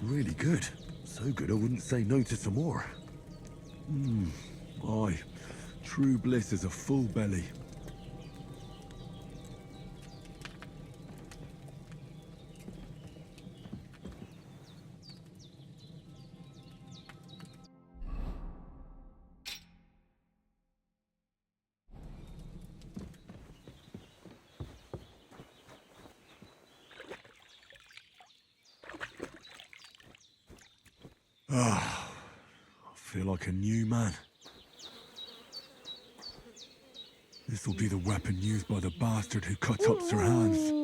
really good. So good I wouldn't say no to some more. Aye. True bliss is a full belly. I feel like a new man. This'll be the weapon used by the bastard who cut up Sir Hans.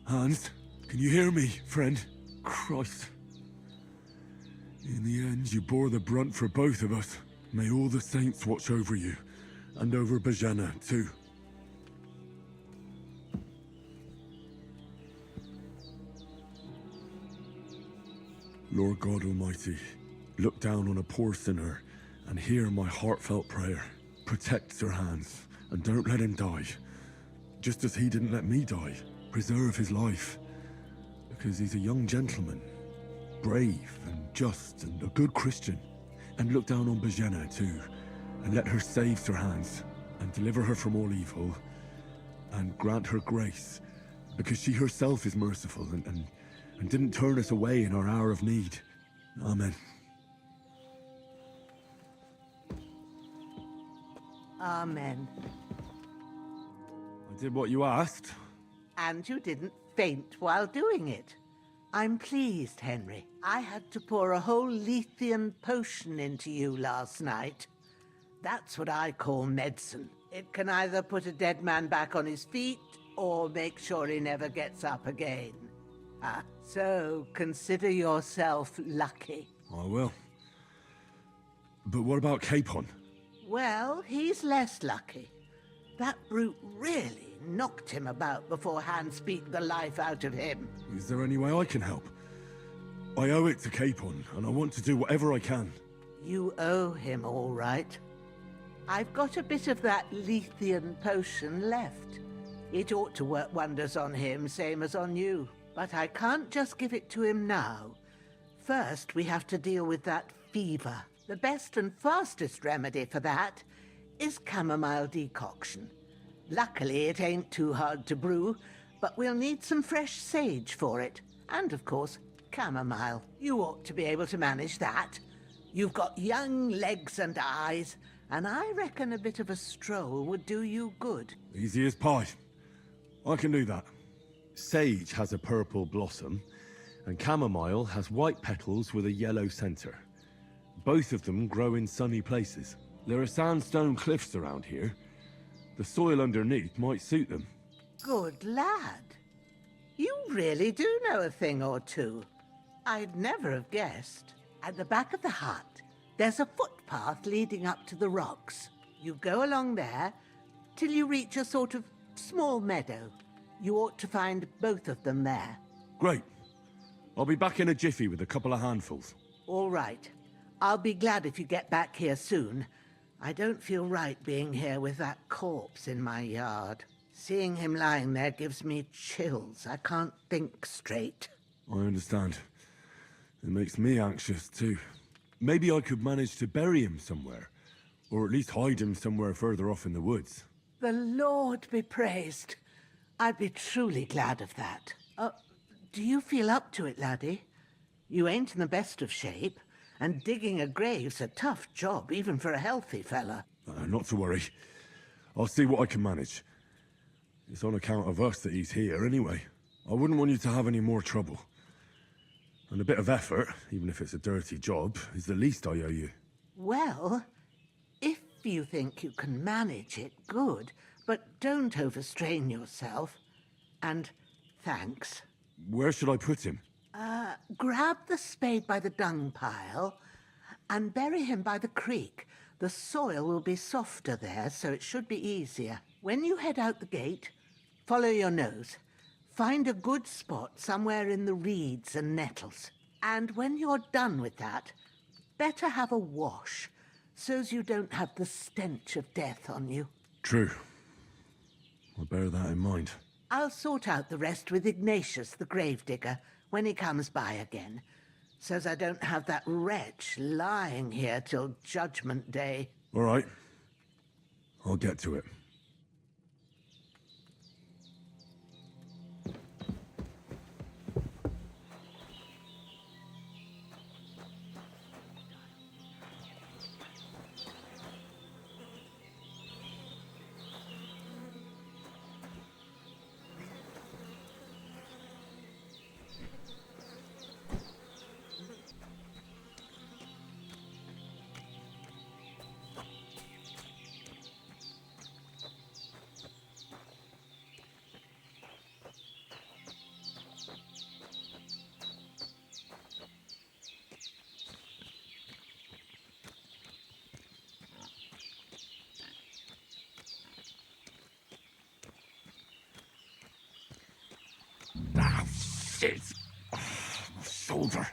Hans, can you hear me, friend? Christ. In the end, you bore the brunt for both of us. May all the saints watch over you, and over Bajana, too. Lord God Almighty, look down on a poor sinner, and hear my heartfelt prayer. Protect Sir Hans, and don't let him die. Just as he didn't let me die. Preserve his life. Because he's a young gentleman. Brave and just and a good Christian. And look down on Bajana too. And let her save Sir Hans. And deliver her from all evil. And grant her grace. Because she herself is merciful and didn't turn us away in our hour of need. Amen. Amen. I did what you asked. And you didn't faint while doing it. I'm pleased, Henry. I had to pour a whole Lethean potion into you last night. That's what I call medicine. It can either put a dead man back on his feet, or make sure he never gets up again. So consider yourself lucky. I will. But what about Capon? Well, he's less lucky. That brute really knocked him about before Hans beat the life out of him. Is there any way I can help? I owe it to Capon, and I want to do whatever I can. You owe him, all right. I've got a bit of that Lethean potion left. It ought to work wonders on him, same as on you. But I can't just give it to him now. First, we have to deal with that fever. The best and fastest remedy for that is chamomile decoction. Luckily, it ain't too hard to brew, but we'll need some fresh sage for it. And, of course, chamomile. You ought to be able to manage that. You've got young legs and eyes, and I reckon a bit of a stroll would do you good. Easy as pie. I can do that. Sage has a purple blossom, and chamomile has white petals with a yellow center. Both of them grow in sunny places. There are sandstone cliffs around here. The soil underneath might suit them. Good lad. You really do know a thing or two. I'd never have guessed. At the back of the hut, there's a footpath leading up to the rocks. You go along there till you reach a sort of small meadow. You ought to find both of them there. Great. I'll be back in a jiffy with a couple of handfuls. All right. I'll be glad if you get back here soon. I don't feel right being here with that corpse in my yard. Seeing him lying there gives me chills. I can't think straight. I understand. It makes me anxious, too. Maybe I could manage to bury him somewhere. Or at least hide him somewhere further off in the woods. The Lord be praised. I'd be truly glad of that. Do you feel up to it, laddie? You ain't in the best of shape, and digging a grave's a tough job, even for a healthy fella. Not to worry. I'll see what I can manage. It's on account of us that he's here, anyway. I wouldn't want you to have any more trouble. And a bit of effort, even if it's a dirty job, is the least I owe you. Well, if you think you can manage it, good. But don't overstrain yourself. And thanks. Where should I put him? Grab the spade by the dung pile and bury him by the creek. The soil will be softer there, so it should be easier. When you head out the gate, follow your nose. Find a good spot somewhere in the reeds and nettles. And when you're done with that, better have a wash, so's you don't have the stench of death on you. True. I'll bear that in mind. I'll sort out the rest with Ignatius, the gravedigger, when he comes by again, so's I don't have that wretch lying here till Judgment Day. All right. I'll get to it. Ah, shit! Oh, my shoulder.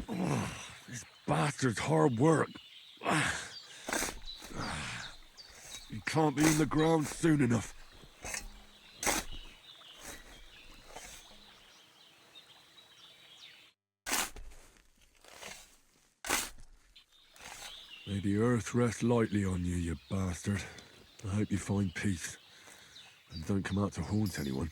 Oh, this bastard's hard work. He can't be in the ground soon enough. May the earth rest lightly on you, you bastard. I hope you find peace. And don't come out to haunt anyone.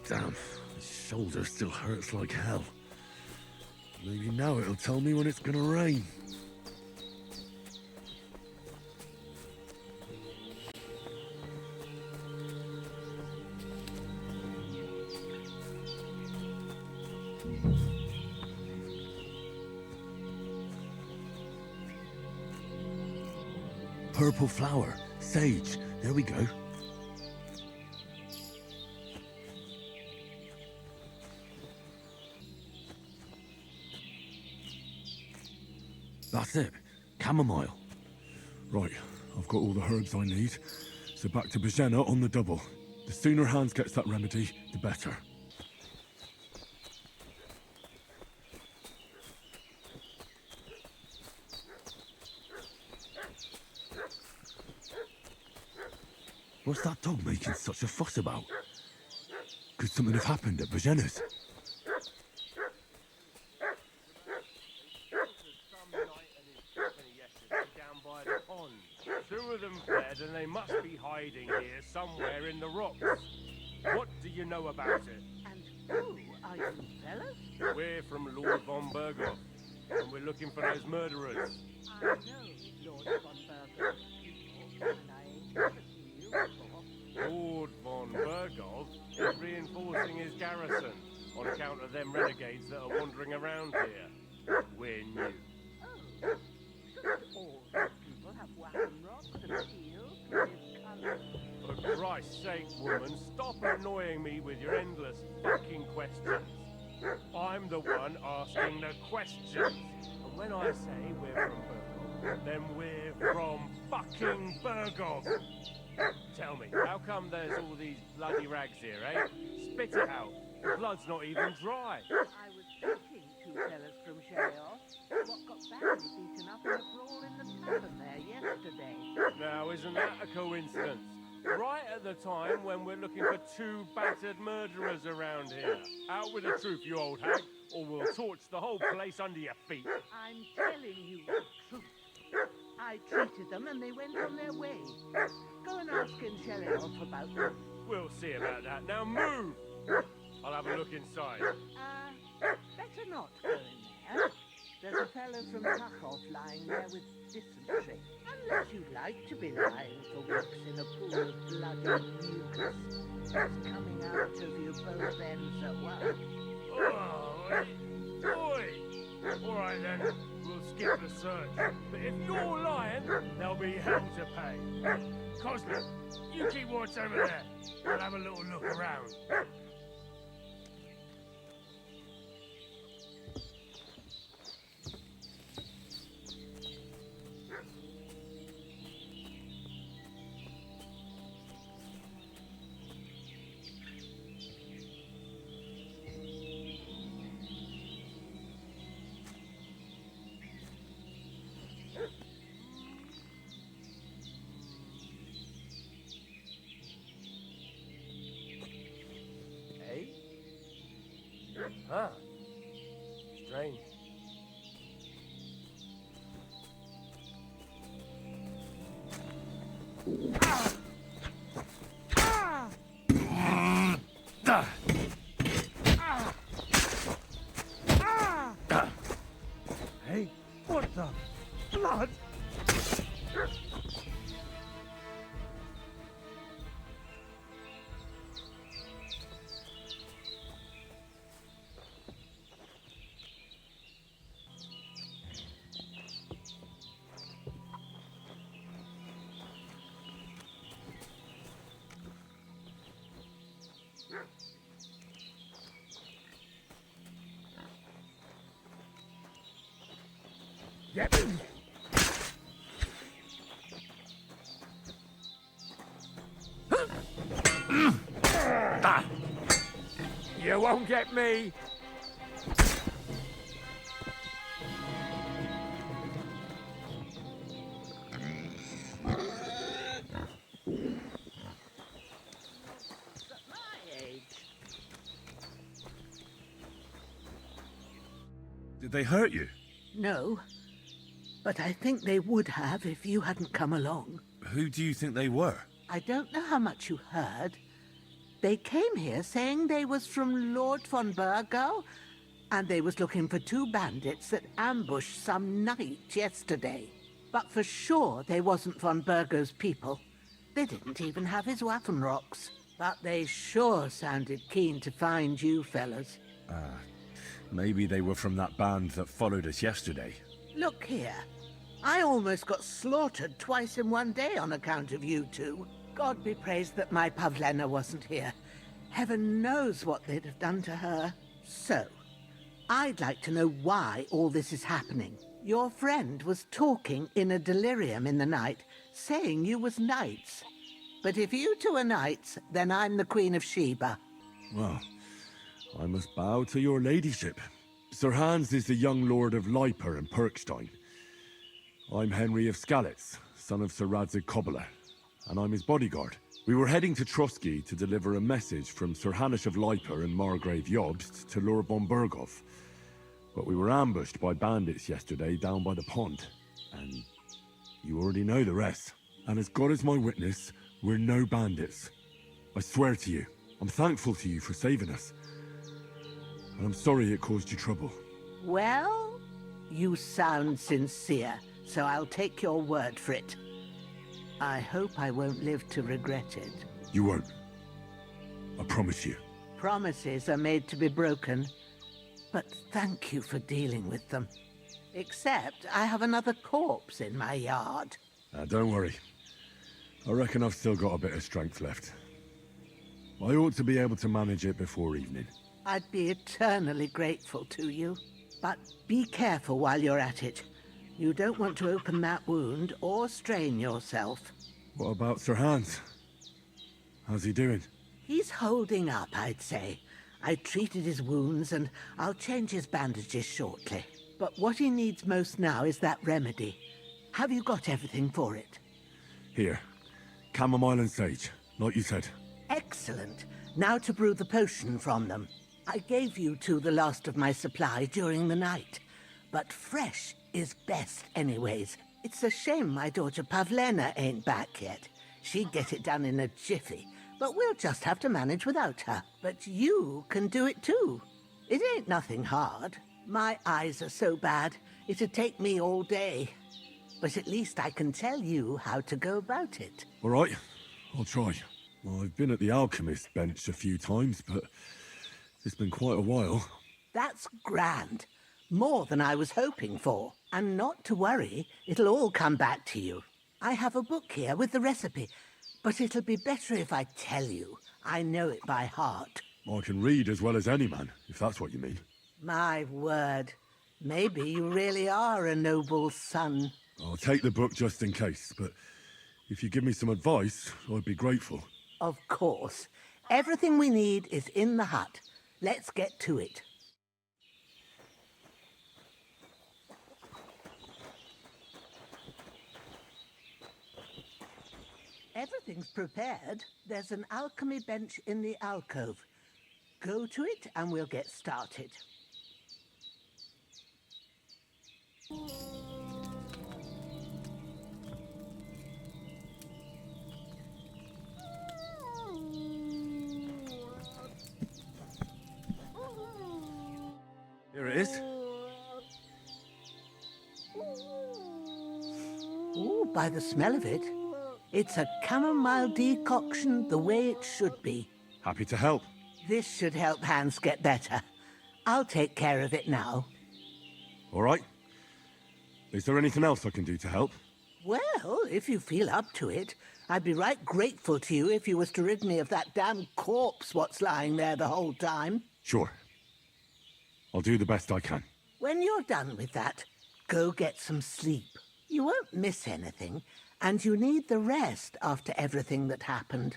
Damn, my shoulder still hurts like hell. Maybe now it'll tell me when it's gonna rain. Purple flower, sage, there we go. That's it. Chamomile. Right, I've got all the herbs I need. So back to Bajena on the double. The sooner Hans gets that remedy, the better. What's that dog making such a fuss about? Could something have happened at Bajena's? Two of them fled, and they must be hiding here somewhere in the rocks. What do you know about it? And who are you, fellas? We're from Lord von Berghoff, and we're looking for those murderers. I know Lord von Berghoff's people, and I ain't never seen you before. Lord von Berghoff is reinforcing his garrison on account of them renegades that are wandering around here. We're new. Oh, should all these people have whacking rocks and shields with his colours? For Christ's sake, woman, stop annoying me with your endless fucking questions. I'm the one asking the questions. And when I say we're from Berghoff, then we're from fucking Berghoff. Tell me, how come there's all these bloody rags here, eh? Spit it out. The blood's not even dry. I was speaking to fellas from Sheol. what got badly beaten up in a brawl in the tavern there yesterday. Now, isn't that a coincidence? Right at the time when we're looking for two battered murderers around here. Out with the truth, you old hag, or we'll torch the whole place under your feet. I'm telling you the truth. I treated them and they went on their way. Go and ask Incheliov about them. We'll see about that. Now move! I'll have a look inside. Better not go in there. There's a fellow from Tuchov lying there with dysentery. Unless you'd like to be lying for weeks in a pool of bloody mucus that's coming out of you both ends at once. Oh, oi! All right then, we'll skip the search. But if you're lying, there'll be hell to pay. Cosmo, you keep watch over there. I'll have a little look around. Huh. Strange. Hey, what the blood? Yep. You won't get me. At my age. Did they hurt you? No. But I think they would have if you hadn't come along. Who do you think they were? I don't know how much you heard. They came here saying they was from Lord von Burgo, and they was looking for two bandits that ambushed some knight yesterday. But for sure they wasn't von Burgo's people. They didn't even have his Waffenrocks. But they sure sounded keen to find you fellas. Maybe they were from that band that followed us yesterday. Look here. I almost got slaughtered twice in one day on account of you two. God be praised that my Pavlena wasn't here. Heaven knows what they'd have done to her. So, I'd like to know why all this is happening. Your friend was talking in a delirium in the night, saying you was knights. But if you two are knights, then I'm the Queen of Sheba. Well, I must bow to your ladyship. Sir Hans is the young lord of Leiper and Perkstein. I'm Henry of Skalitz, son of Sir Radzig Kobyla, and I'm his bodyguard. We were heading to Trusky to deliver a message from Sir Hanish of Leiper and Margrave Jobst to Lord von Burgov. But we were ambushed by bandits yesterday down by the pond, and you already know the rest. And as God is my witness, we're no bandits. I swear to you, I'm thankful to you for saving us. And I'm sorry it caused you trouble. Well, you sound sincere, so I'll take your word for it. I hope I won't live to regret it. You won't. I promise you. Promises are made to be broken, but thank you for dealing with them. Except I have another corpse in my yard. Don't worry. I reckon I've still got a bit of strength left. I ought to be able to manage it before evening. I'd be eternally grateful to you. But be careful while you're at it. You don't want to open that wound or strain yourself. What about Sir Hans? How's he doing? He's holding up, I'd say. I treated his wounds and I'll change his bandages shortly. But what he needs most now is that remedy. Have you got everything for it? Here. Chamomile and sage, like you said. Excellent. Now to brew the potion from them. I gave you two the last of my supply during the night. But fresh is best anyways. It's a shame my daughter Pavlena ain't back yet. She'd get it done in a jiffy, but we'll just have to manage without her. But you can do it too. It ain't nothing hard. My eyes are so bad, it'd take me all day. But at least I can tell you how to go about it. All right, I'll try. Well, I've been at the alchemist bench a few times, but it's been quite a while. That's grand. More than I was hoping for. And not to worry, it'll all come back to you. I have a book here with the recipe, but it'll be better if I tell you. I know it by heart. I can read as well as any man, if that's what you mean. My word. Maybe you really are a noble son. I'll take the book just in case, but if you give me some advice, I'd be grateful. Of course. Everything we need is in the hut. Let's get to it. Everything's prepared. There's an alchemy bench in the alcove. Go to it and we'll get started. Here it is. Ooh, by the smell of it, it's a chamomile decoction the way it should be. Happy to help. This should help Hans get better. I'll take care of it now. All right. Is there anything else I can do to help? Well, if you feel up to it, I'd be right grateful to you if you was to rid me of that damn corpse what's lying there the whole time. Sure. I'll do the best I can. When you're done with that, go get some sleep. You won't miss anything, and you need the rest after everything that happened.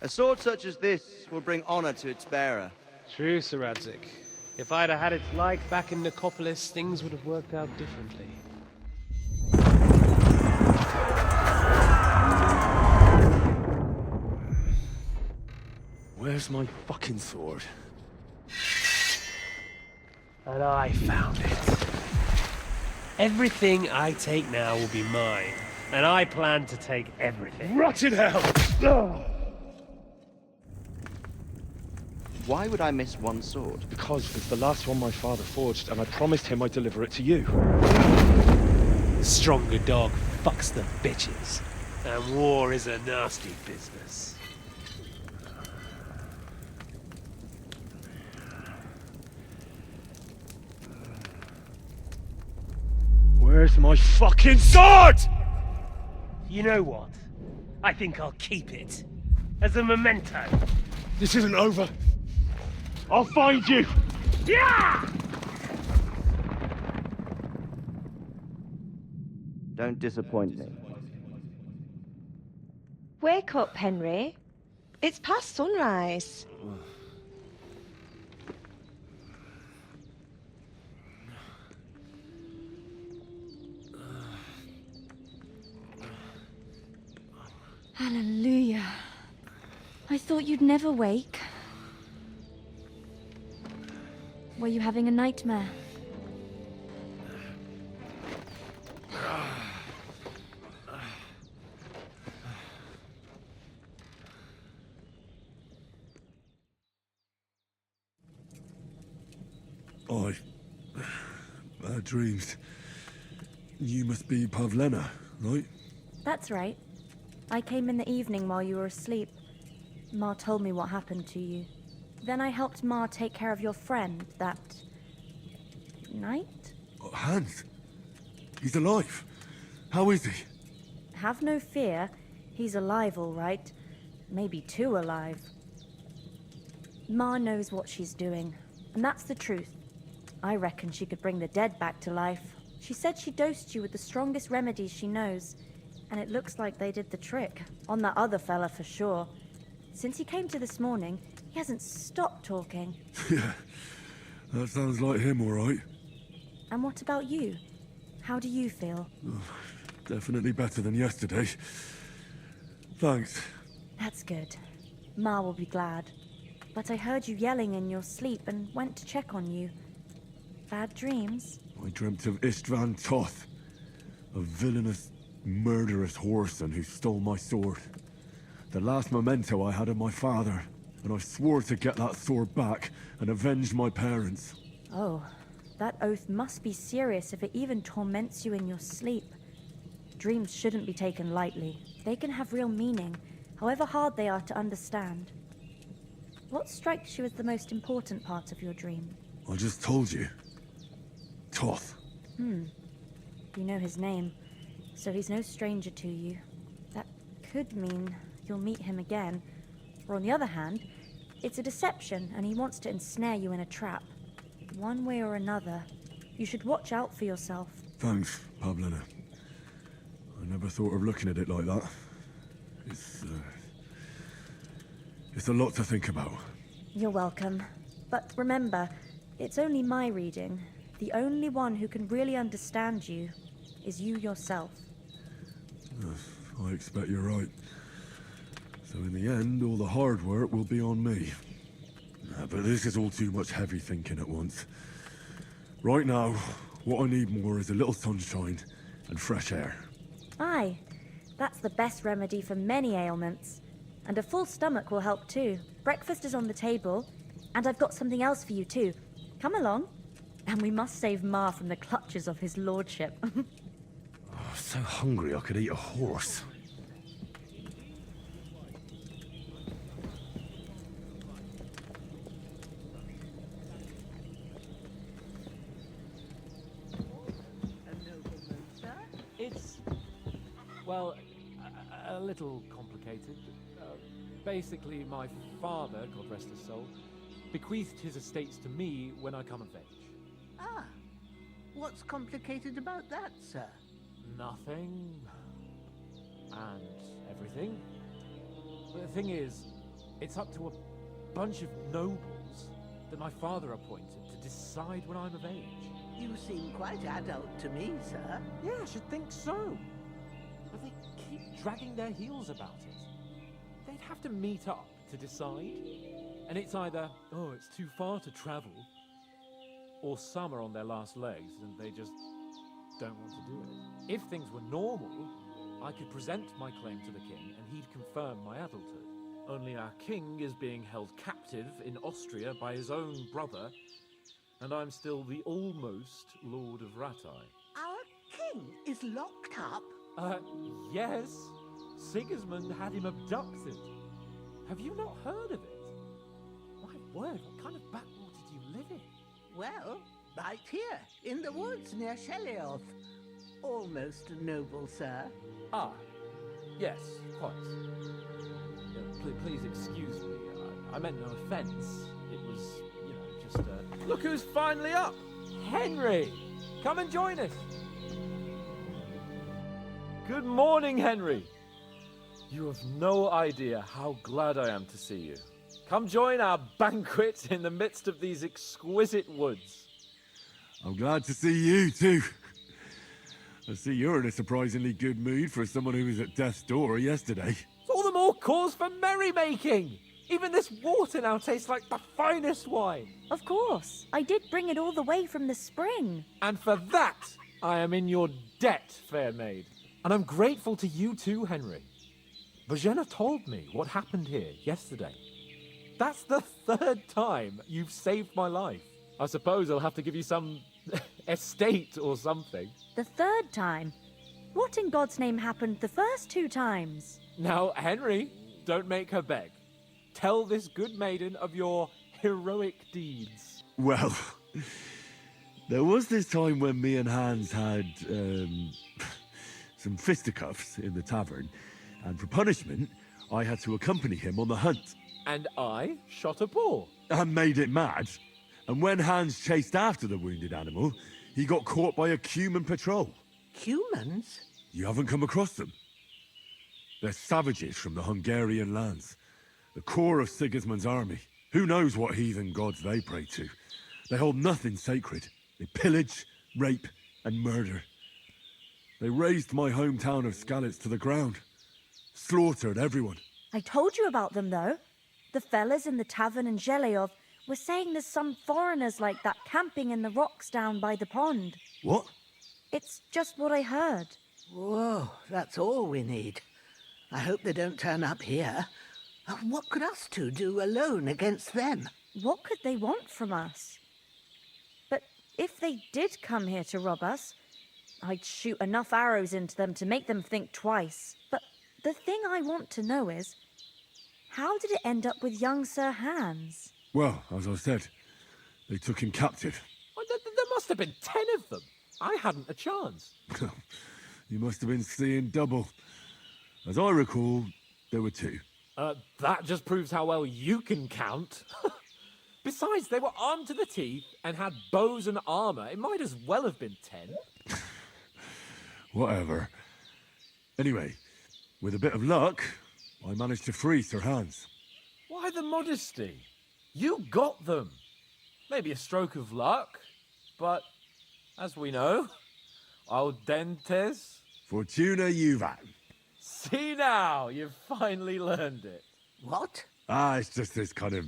A sword such as this will bring honor to its bearer. True, Sir Radzik. If I'd have had its like back in Nicopolis, things would have worked out differently. Where's my fucking sword? And I found it. Everything I take now will be mine, and I plan to take everything. Rot in hell! Why would I miss one sword? Because it's the last one my father forged, and I promised him I'd deliver it to you. The stronger dog fucks the bitches, and war is a nasty business. Where's my fucking sword? You know what? I think I'll keep it. As a memento. This isn't over. I'll find you! Yeah! Don't disappoint me. Wake up, Henry. It's past sunrise. Hallelujah. I thought you'd never wake. Were you having a nightmare? Bad dreams. You must be Pavlena, right? That's right. I came in the evening while you were asleep. Ma told me what happened to you. Then I helped Ma take care of your friend that night? Oh, Hans. He's alive. How is he? Have no fear. He's alive, all right. Maybe too alive. Ma knows what she's doing, and that's the truth. I reckon she could bring the dead back to life. She said she dosed you with the strongest remedies she knows, and it looks like they did the trick. On that other fella for sure. Since he came to this morning, he hasn't stopped talking. Yeah, that sounds like him, all right. And what about you? How do you feel? Definitely better than yesterday. Thanks. That's good. Ma will be glad. But I heard you yelling in your sleep and went to check on you. Bad dreams? I dreamt of Istvan Toth, a villainous, murderous whoreson who stole my sword. The last memento I had of my father, and I swore to get that sword back and avenge my parents. Oh, that oath must be serious if it even torments you in your sleep. Dreams shouldn't be taken lightly. They can have real meaning, however hard they are to understand. What strikes you as the most important part of your dream? I just told you. Toth. You know his name, so he's no stranger to you. That could mean you'll meet him again. Or on the other hand, it's a deception and he wants to ensnare you in a trap. One way or another, you should watch out for yourself. Thanks, Pavlina. I never thought of looking at it like that. It's a lot to think about. You're welcome. But remember, it's only my reading. The only one who can really understand you is you yourself. I expect you're right. So in the end, all the hard work will be on me. But this is all too much heavy thinking at once. Right now, what I need more is a little sunshine and fresh air. Aye, that's the best remedy for many ailments. And a full stomach will help too. Breakfast is on the table, and I've got something else for you too. Come along. And we must save Ma from the clutches of his lordship. So hungry I could eat a horse. It's, well, a little complicated. Basically, my father, God rest his soul, bequeathed his estates to me when I come of age. Ah, what's complicated about that, sir? Nothing. And everything. But the thing is, it's up to a bunch of nobles that my father appointed to decide when I'm of age. You seem quite adult to me, sir. Yeah, I should think so. But they keep dragging their heels about it. They'd have to meet up to decide. And it's either, oh, it's too far to travel, or some are on their last legs and they just don't want to do it. If things were normal, I could present my claim to the king and he'd confirm my adulthood. Only our king is being held captive in Austria by his own brother, and I'm still the almost Lord of Ratai. Our king is locked up? Yes. Sigismund had him abducted. Have you not heard of it? My word, what kind of backwater do you live in? Well, right here, in the woods near Shelioth. Almost noble, sir. Ah, yes, quite. Please excuse me. I meant no offense. It was, just Look who's finally up! Henry! Come and join us! Good morning, Henry! You have no idea how glad I am to see you. Come join our banquet in the midst of these exquisite woods. I'm glad to see you too. I see you're in a surprisingly good mood for someone who was at death's door yesterday. It's all the more cause for merrymaking! Even this water now tastes like the finest wine. Of course. I did bring it all the way from the spring. And for that, I am in your debt, fair maid. And I'm grateful to you too, Henry. Bojena told me what happened here yesterday. That's the third time you've saved my life. I suppose I'll have to give you some estate or something. The third time? What in God's name happened the first 2 times? Now, Henry, don't make her beg. Tell this good maiden of your heroic deeds? Well, there was this time when me and Hans had some fisticuffs in the tavern, and for punishment, I had to accompany him on the hunt. And I shot a boar. And made it mad. And when Hans chased after the wounded animal, he got caught by a Cuman patrol. Humans? You haven't come across them? They're savages from the Hungarian lands. The core of Sigismund's army. Who knows what heathen gods they pray to? They hold nothing sacred. They pillage, rape, and murder. They razed my hometown of Skalitz to the ground. Slaughtered everyone. I told you about them, though. The fellas in the tavern in Zheleov were saying there's some foreigners like that camping in the rocks down by the pond. What? It's just what I heard. Whoa, that's all we need. I hope they don't turn up here. What could us two do alone against them? What could they want from us? But if they did come here to rob us, I'd shoot enough arrows into them to make them think twice. But the thing I want to know is, how did it end up with young Sir Hans? Well, as I said, they took him captive. Well, there must have been 10 of them. I hadn't a chance. You must have been seeing double. As I recall, there were 2. That just proves how well you can count. Besides, they were armed to the teeth and had bows and armor. It might as well have been 10. Whatever. Anyway, with a bit of luck, I managed to free Sir Hans. Why the modesty? You got them. Maybe a stroke of luck, but as we know, audentes. Fortuna juvat. See now, you've finally learned it. What? It's just this kind of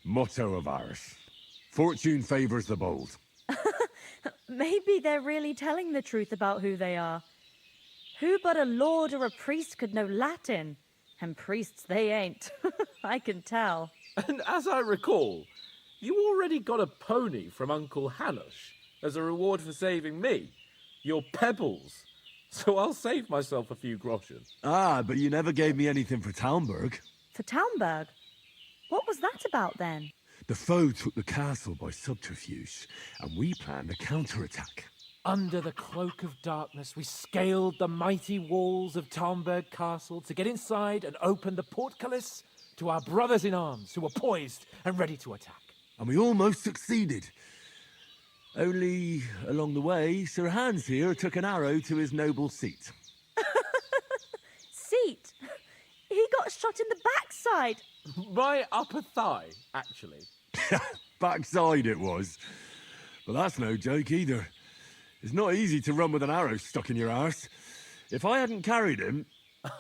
motto of ours. Fortune favors the bold. Maybe they're really telling the truth about who they are. Who but a lord or a priest could know Latin? And priests they ain't. I can tell. And as I recall, you already got a pony from Uncle Hanush as a reward for saving me. Your pebbles. So I'll save myself a few groschen. But you never gave me anything for Talmberg. For Talmberg? What was that about then? The foe took the castle by subterfuge, and we planned a counterattack. Under the cloak of darkness, we scaled the mighty walls of Talmberg Castle to get inside and open the portcullis to our brothers in arms who were poised and ready to attack. And we almost succeeded. Only, along the way, Sir Hans here took an arrow to his noble seat. Seat? He got shot in the backside. My upper thigh, actually. Backside it was. But that's no joke either. It's not easy to run with an arrow stuck in your arse. If I hadn't carried him...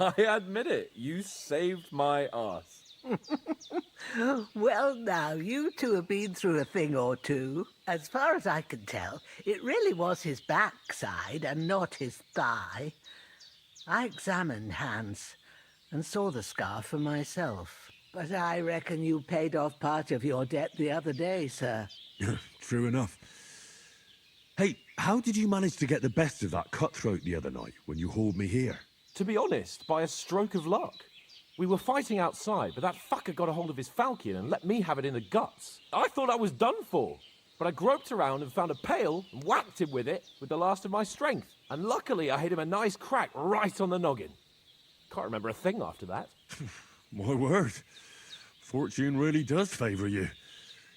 I admit it, you saved my arse. Well, now, you two have been through a thing or two. As far as I can tell, it really was his backside and not his thigh. I examined Hans and saw the scar for myself. But I reckon you paid off part of your debt the other day, sir. True enough. Hey, how did you manage to get the best of that cutthroat the other night when you hauled me here? To be honest, by a stroke of luck. We were fighting outside, but that fucker got a hold of his falchion and let me have it in the guts. I thought I was done for, but I groped around and found a pail and whacked him with it with the last of my strength. And luckily, I hit him a nice crack right on the noggin. Can't remember a thing after that. My word. Fortune really does favour you.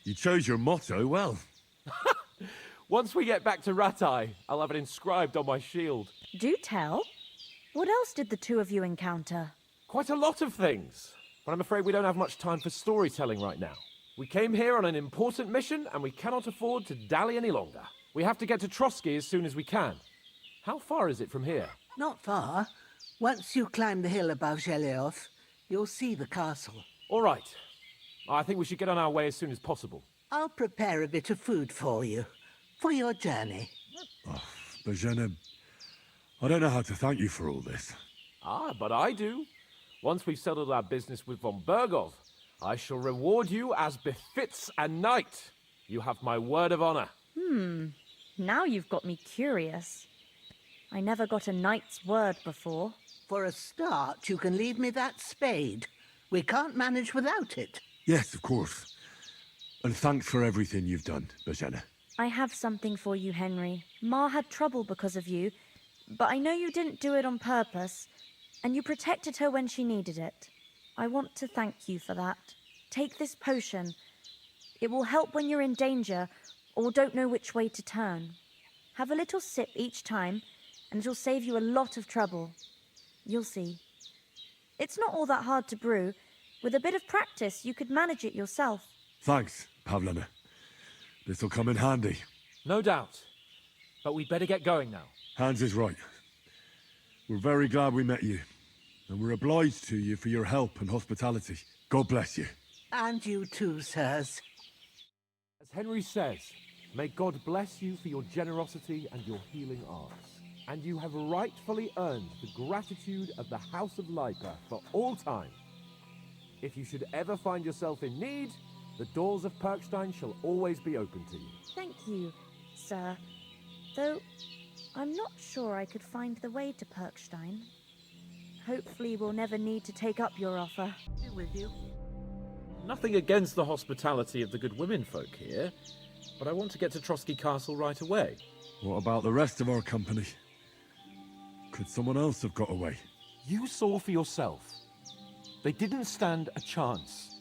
You chose your motto well. Once we get back to Ratai, I'll have it inscribed on my shield. Do tell. What else did the two of you encounter? Quite a lot of things, but I'm afraid we don't have much time for storytelling right now. We came here on an important mission, and we cannot afford to dally any longer. We have to get to Trotsky as soon as we can. How far is it from here? Not far. Once you climb the hill above Zheleov, you'll see the castle. All right. I think we should get on our way as soon as possible. I'll prepare a bit of food for you, for your journey. Bajena, I don't know how to thank you for all this. But I do. Once we've settled our business with von Bergov, I shall reward you as befits a knight. You have my word of honor. Now you've got me curious. I never got a knight's word before. For a start, you can leave me that spade. We can't manage without it. Yes, of course. And thanks for everything you've done, Bajena. I have something for you, Henry. Ma had trouble because of you, but I know you didn't do it on purpose, and you protected her when she needed it. I want to thank you for that. Take this potion. It will help when you're in danger or don't know which way to turn. Have a little sip each time, and it'll save you a lot of trouble. You'll see. It's not all that hard to brew. With a bit of practice, you could manage it yourself. Thanks, Pavlena. This'll come in handy. No doubt. But we'd better get going now. Hans is right. We're very glad we met you, and we're obliged to you for your help and hospitality. God bless you. And you too, sirs. As Henry says, may God bless you for your generosity and your healing arts. And you have rightfully earned the gratitude of the House of Leipa for all time. If you should ever find yourself in need, the doors of Perkstein shall always be open to you. Thank you, sir. Though, I'm not sure I could find the way to Perkstein. Hopefully we'll never need to take up your offer. Be with you. Nothing against the hospitality of the good women folk here, but I want to get to Trotsky Castle right away. What about the rest of our company? Could someone else have got away? You saw for yourself. They didn't stand a chance.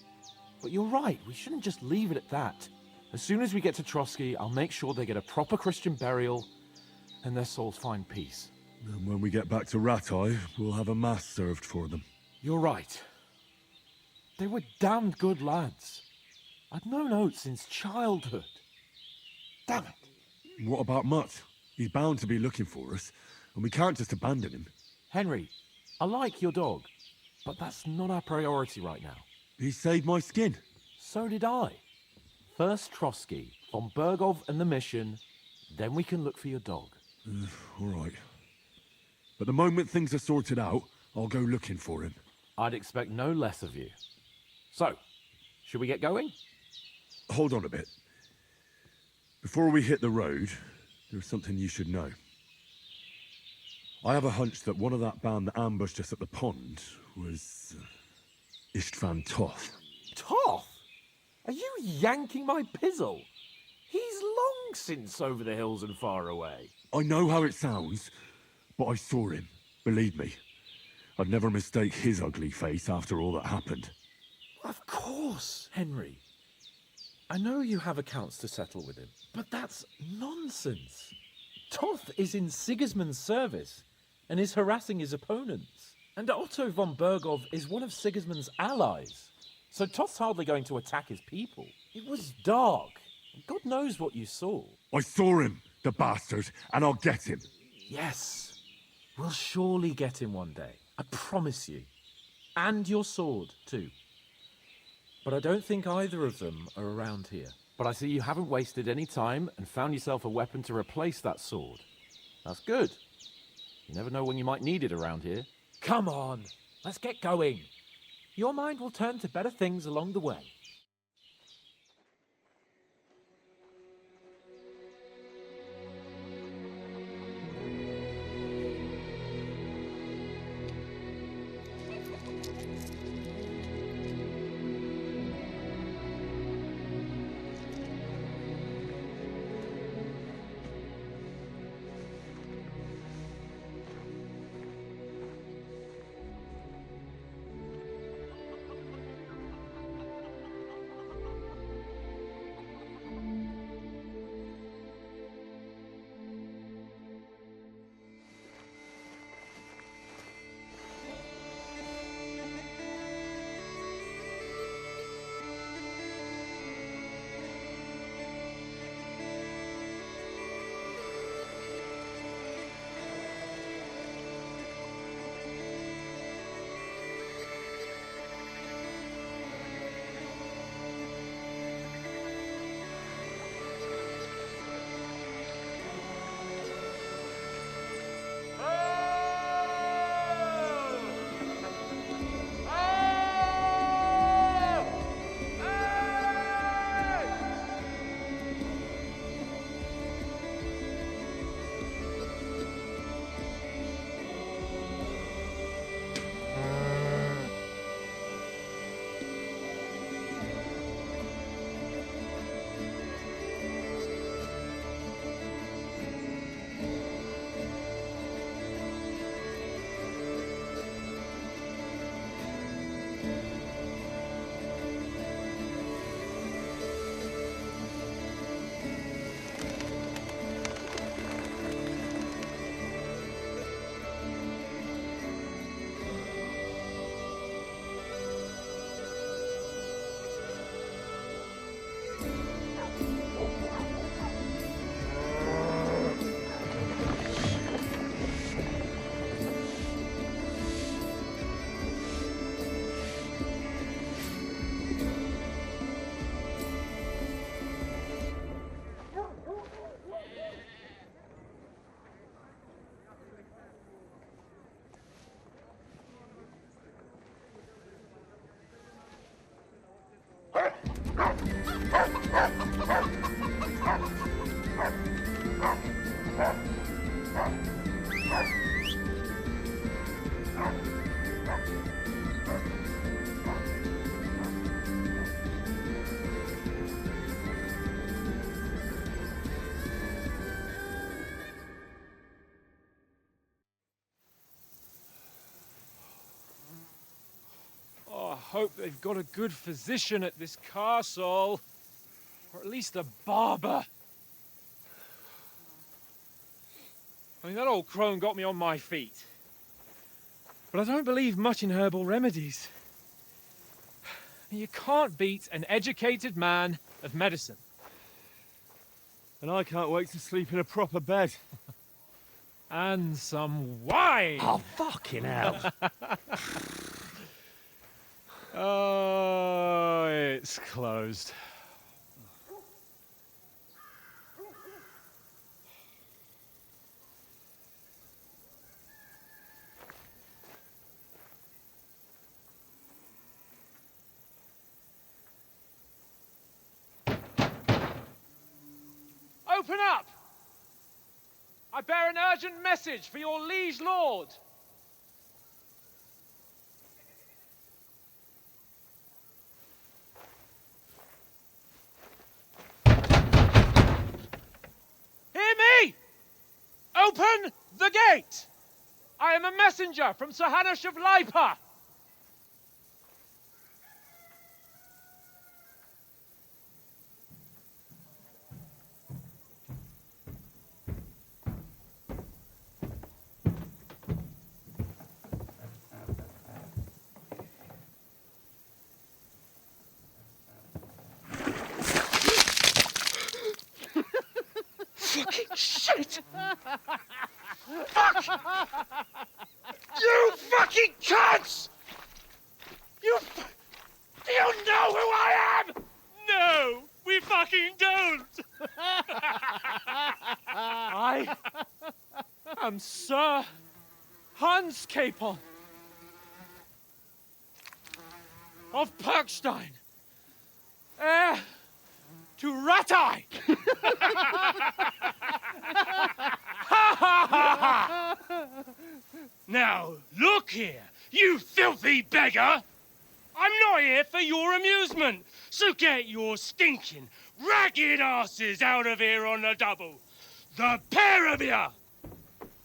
But you're right, we shouldn't just leave it at that. As soon as we get to Trotsky, I'll make sure they get a proper Christian burial and their souls find peace. And when we get back to Ratai, we'll have a mass served for them. You're right. They were damned good lads. I'd known Oates since childhood. Damn it. What about Mutt? He's bound to be looking for us, and we can't just abandon him. Henry, I like your dog, but that's not our priority right now. He saved my skin. So did I. First Trotsky, von Bergov and the mission, then we can look for your dog. All right. But the moment things are sorted out, I'll go looking for him. I'd expect no less of you. So, should we get going? Hold on a bit. Before we hit the road, there's something you should know. I have a hunch that one of that band that ambushed us at the pond was Istvan Toth. Toth? Are you yanking my pizzle? He's long since over the hills and far away. I know how it sounds, but I saw him. Believe me. I'd never mistake his ugly face after all that happened. Of course, Henry. I know you have accounts to settle with him, but that's nonsense. Toth is in Sigismund's service and is harassing his opponents. And Otto von Bergov is one of Sigismund's allies. So Toth's hardly going to attack his people. It was dark. God knows what you saw. I saw him, the bastard, and I'll get him. Yes. We'll surely get him one day. I promise you. And your sword, too. But I don't think either of them are around here. But I see you haven't wasted any time and found yourself a weapon to replace that sword. That's good. You never know when you might need it around here. Come on, let's get going. Your mind will turn to better things along the way. hope they've got a good physician at this castle. Or at least a barber. I mean, that old crone got me on my feet. But I don't believe much in herbal remedies. You can't beat an educated man of medicine. And I can't wait to sleep in a proper bed. And some wine! Oh, fucking hell. Oh, it's closed. Open up! I bear an urgent message for your liege lord. Hear me! Open the gate! I am a messenger from Sir Hanush of Lipa. Fucking shit! Fuck! You fucking cunts! Do you know who I am? No, we fucking don't! I am Sir Hans Capon of Perkstein, heir to Ratai! Now, look here, you filthy beggar! I'm not here for your amusement, so get your stinking, ragged asses out of here on the double. The pair of you!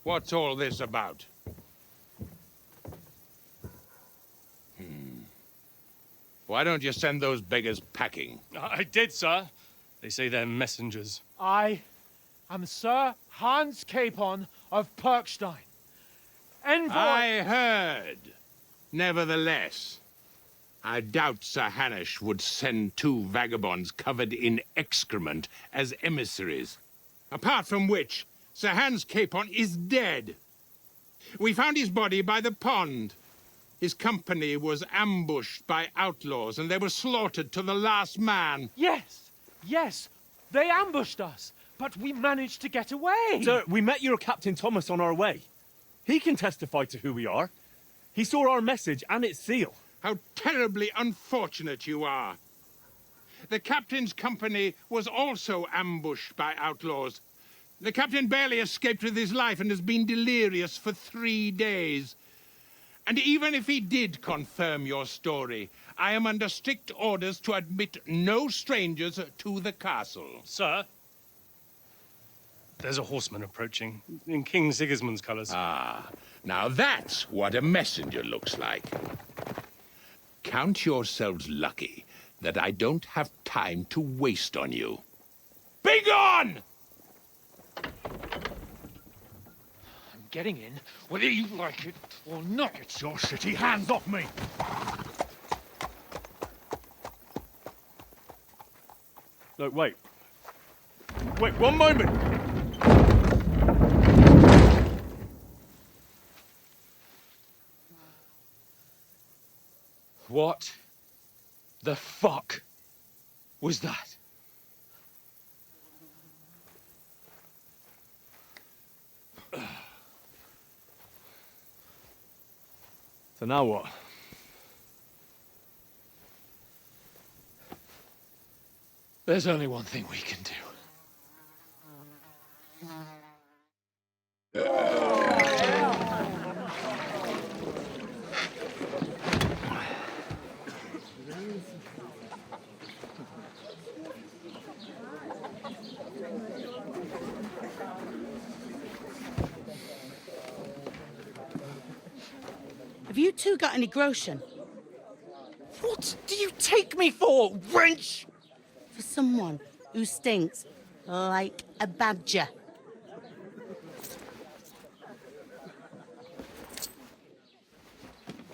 What's all this about? Why don't you send those beggars packing? I did, sir. They say they're messengers. I am Sir Hans Capon of Perkstein, envoy... I heard. Nevertheless, I doubt Sir Hanush would send two vagabonds covered in excrement as emissaries. Apart from which, Sir Hans Capon is dead. We found his body by the pond. His company was ambushed by outlaws, and they were slaughtered to the last man. Yes, yes, they ambushed us, but we managed to get away. Sir, we met your Captain Thomas on our way. He can testify to who we are. He saw our message and its seal. How terribly unfortunate you are. The captain's company was also ambushed by outlaws. The captain barely escaped with his life and has been delirious for 3 days. And even if he did confirm your story, I am under strict orders to admit no strangers to the castle. Sir, there's a horseman approaching in King Sigismund's colours. Ah, now that's what a messenger looks like. Count yourselves lucky that I don't have time to waste on you. Be gone! I'm getting in, whether you like it or not. Get your shitty hands off me! No, wait. Wait, one moment! What the fuck was that? So now what? There's only one thing we can do. Have you two got any groschen? take me for, wench? For someone who stinks like a badger.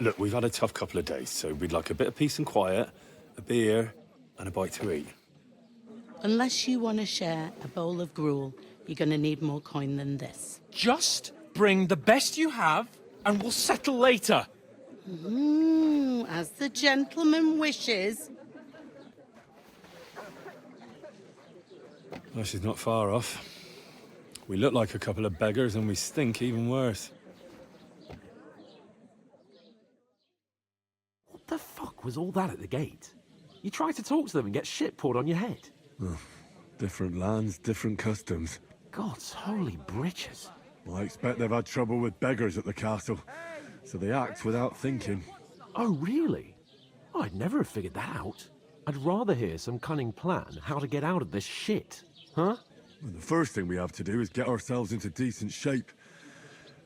Look, we've had a tough couple of days, so we'd like a bit of peace and quiet, a beer, and a bite to eat. Unless you want to share a bowl of gruel, you're going to need more coin than this. Just bring the best you have, and we'll settle later. As the gentleman wishes. Well, she's not far off. We look like a couple of beggars, and we stink even worse. What the fuck was all that at the gate? You try to talk to them and get shit poured on your head. Oh, different lands, different customs. God's holy britches. I expect they've had trouble with beggars at the castle, so they act without thinking. Oh, really? I'd never have figured that out. I'd rather hear some cunning plan how to get out of this shit. Huh? Well, the first thing we have to do is get ourselves into decent shape.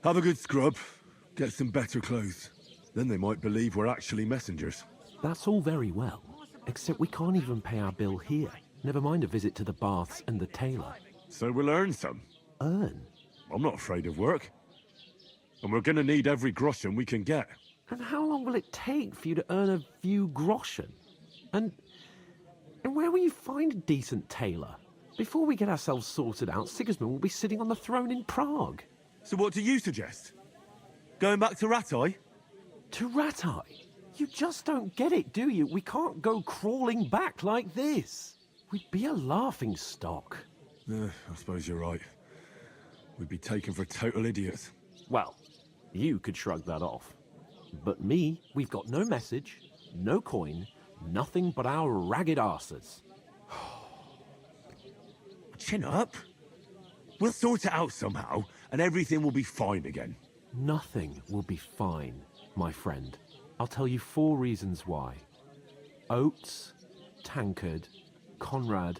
Have a good scrub, get some better clothes. Then they might believe we're actually messengers. That's all very well, except we can't even pay our bill here. Never mind a visit to the baths and the tailor. So we'll earn some. Earn? I'm not afraid of work. And we're gonna need every groschen we can get. And how long will it take for you to earn a few groschen? And where will you find a decent tailor? Before we get ourselves sorted out, Sigismund will be sitting on the throne in Prague. So what do you suggest? Going back to Ratai? To Ratai? You just don't get it, do you? We can't go crawling back like this. We'd be a laughing stock. I suppose you're right. We'd be taken for total idiots. Well, you could shrug that off. But me, we've got no message, no coin, nothing but our ragged arses. Chin up. We'll sort it out somehow, and everything will be fine again. Nothing will be fine, my friend. I'll tell you 4 reasons why. Oates, Tankard, Conrad,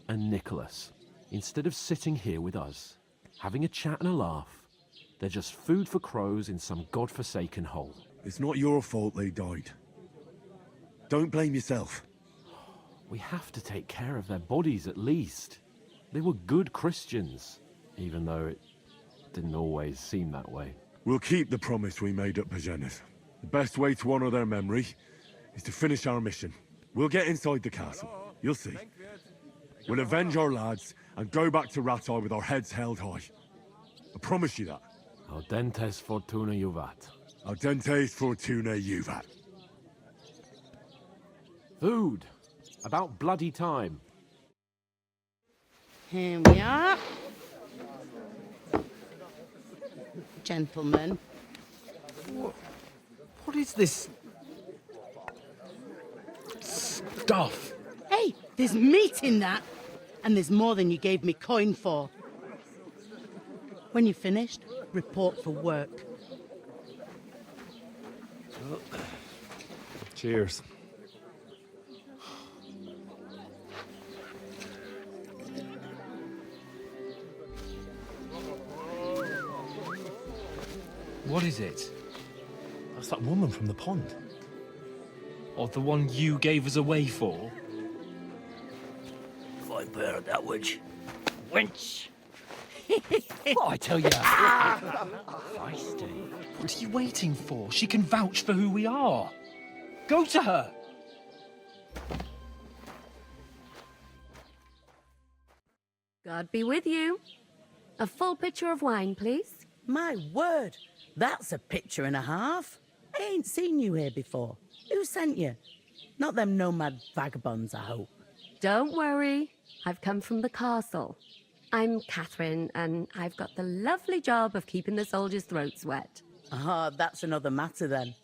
and Nicholas, instead of sitting here with us, having a chat and a laugh, they're just food for crows in some godforsaken hole. It's not your fault they died. Don't blame yourself. We have to take care of their bodies at least. They were good Christians, even though it didn't always seem that way. We'll keep the promise we made at Pagenis. The best way to honor their memory is to finish our mission. We'll get inside the castle. You'll see. We'll avenge our lads and go back to Ratai with our heads held high. I promise you that. Audentes fortuna juvat. Audentes fortuna juvat. Food. About bloody time. Here we are. Gentlemen. What is this stuff? Hey, there's meat in that. And there's more than you gave me coin for. When you're finished, report for work. Cheers. What is it? That's that woman from the pond. Or the one you gave us away for? I bear that witch. Wench! What I tell you? Feisty. What are you waiting for? She can vouch for who we are. Go to her. God be with you. A full pitcher of wine, please. My word, that's a picture and a half. I ain't seen you here before. Who sent you? Not them nomad vagabonds, I hope. Don't worry. I've come from the castle. I'm Catherine, and I've got the lovely job of keeping the soldiers' throats wet. Ah, that's another matter then.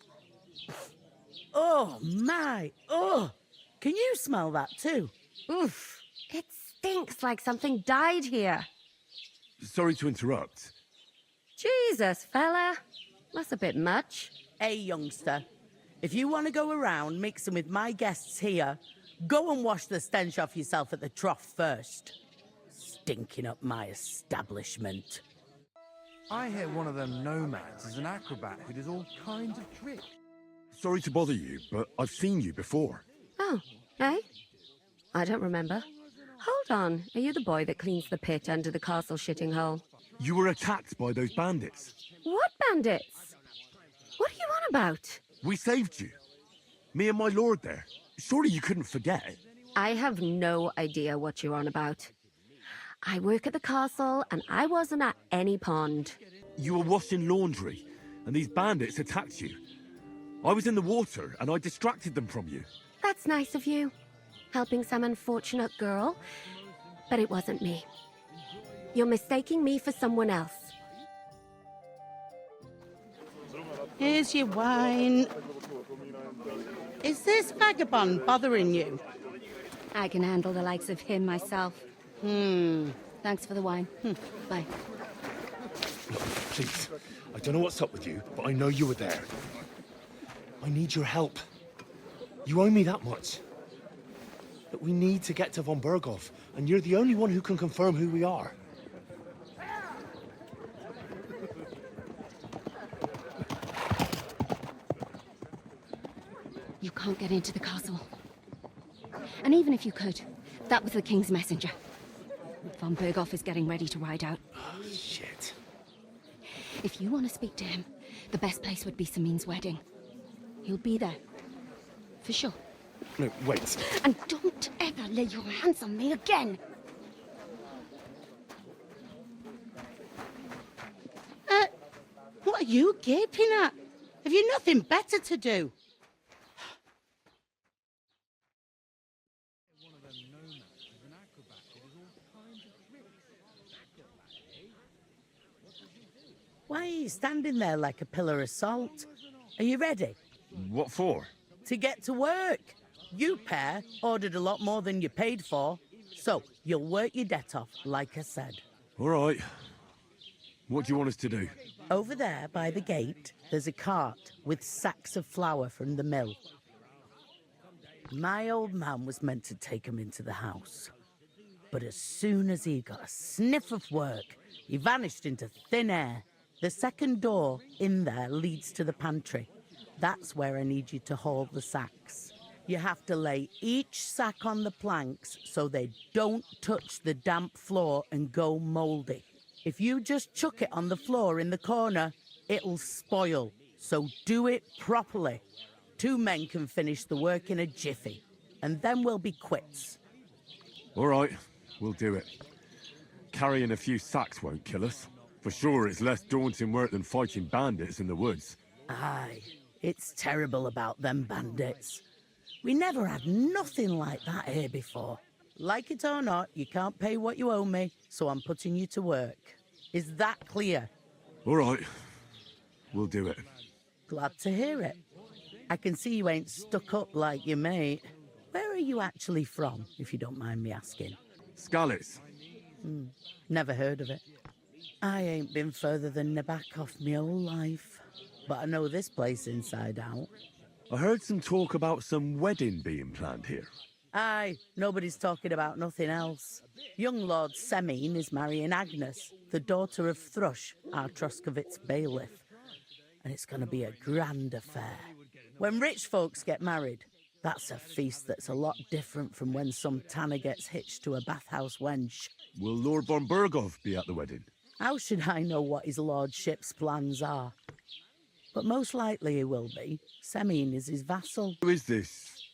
Oh, my. Oh, can you smell that too? Oof. It stinks like something died here. Sorry to interrupt. Jesus, fella. That's a bit much. Hey, youngster. If you want to go around mixing with my guests here, go and wash the stench off yourself at the trough first. Stinking up my establishment. I hear one of them nomads is an acrobat who does all kinds of tricks. Sorry to bother you, but I've seen you before. Oh, eh? I don't remember. Hold on. Are you the boy that cleans the pit under the castle shitting hole? You were attacked by those bandits. What bandits? What are you on about? We saved you. Me and my lord there. Surely you couldn't forget. I have no idea what you're on about. I work at the castle, and I wasn't at any pond. You were washing laundry, and these bandits attacked you. I was in the water, and I distracted them from you. That's nice of you, helping some unfortunate girl. But it wasn't me. You're mistaking me for someone else. Here's your wine. Is this vagabond bothering you? I can handle the likes of him myself. Thanks for the wine. Bye. Please, I don't know what's up with you, but I know you were there. I need your help. You owe me that much. But we need to get to von Berghoff, and you're the only one who can confirm who we are. You can't get into the castle. And even if you could, that was the King's messenger. Von Berghoff is getting ready to ride out. Oh, shit. If you want to speak to him, the best place would be Samin's wedding. He'll be there. For sure. No, wait. And don't ever lay your hands on me again! What are you gaping at? Have you nothing better to do? Why are you standing there like a pillar of salt? Are you ready? What for? To get to work. You pair ordered a lot more than you paid for, so you'll work your debt off, like I said. All right. What do you want us to do? Over there by the gate, there's a cart with sacks of flour from the mill. My old man was meant to take them into the house. But as soon as he got a sniff of work, he vanished into thin air. The second door in there leads to the pantry. That's where I need you to haul the sacks. You have to lay each sack on the planks so they don't touch the damp floor and go mouldy. If you just chuck it on the floor in the corner, it'll spoil. So do it properly. 2 men can finish the work in a jiffy, and then we'll be quits. All right, we'll do it. Carrying a few sacks won't kill us. For sure, it's less daunting work than fighting bandits in the woods. Aye, it's terrible about them bandits. We never had nothing like that here before. Like it or not, you can't pay what you owe me, so I'm putting you to work. Is that clear? All right, we'll do it. Glad to hear it. I can see you ain't stuck up like your mate. Where are you actually from, if you don't mind me asking? Skalitz. Never heard of it. I ain't been further than Nabakov my whole life, but I know this place inside out. I heard some talk about some wedding being planned here. Aye, nobody's talking about nothing else. Young Lord Semin is marrying Agnes, the daughter of Thrush, our Troskovitz bailiff. And it's going to be a grand affair. When rich folks get married, that's a feast that's a lot different from when some tanner gets hitched to a bathhouse wench. Will Lord von Berghoff be at the wedding? How should I know what his lordship's plans are? But most likely he will be. Semin is his vassal. Who is this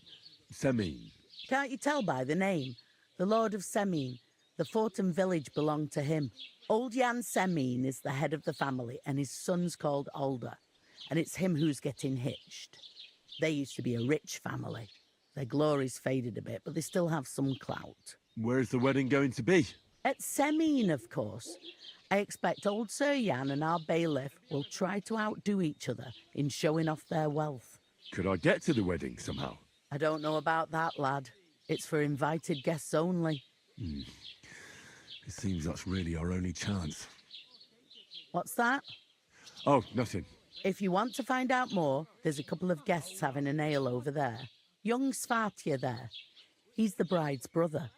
Semin? Can't you tell by the name? The Lord of Semin. The fort and village belong to him. Old Jan Semin is the head of the family, and his son's called Alder. And it's him who's getting hitched. They used to be a rich family. Their glory's faded a bit, but they still have some clout. Where's the wedding going to be? At Semin, of course. I expect old Sir Jan and our bailiff will try to outdo each other in showing off their wealth. Could I get to the wedding somehow? I don't know about that, lad. It's for invited guests only. It seems that's really our only chance. What's that? Oh, nothing. If you want to find out more, there's a couple of guests having an ale over there. Young Svartje there. He's the bride's brother.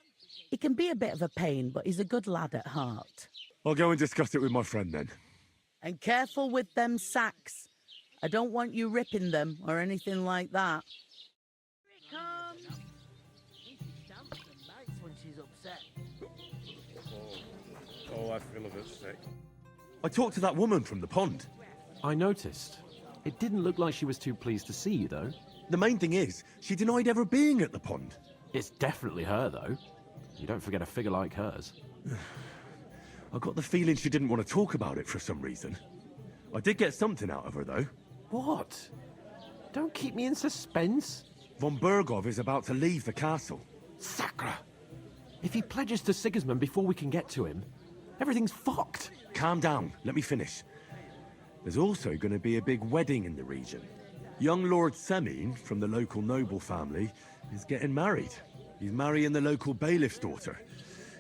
He can be a bit of a pain, but he's a good lad at heart. I'll go and discuss it with my friend then. And careful with them sacks. I don't want you ripping them or anything like that. Here it comes. I feel a bit sick. I talked to that woman from the pond. I noticed. It didn't look like she was too pleased to see you, though. The main thing is, she denied ever being at the pond. It's definitely her, though. You don't forget a figure like hers. I got the feeling she didn't want to talk about it for some reason. I did get something out of her, though. What? Don't keep me in suspense. Von Bergov is about to leave the castle. Sacre! If he pledges to Sigismund before we can get to him, everything's fucked. Calm down, let me finish. There's also going to be a big wedding in the region. Young Lord Semine, from the local noble family, is getting married. He's marrying the local bailiff's daughter.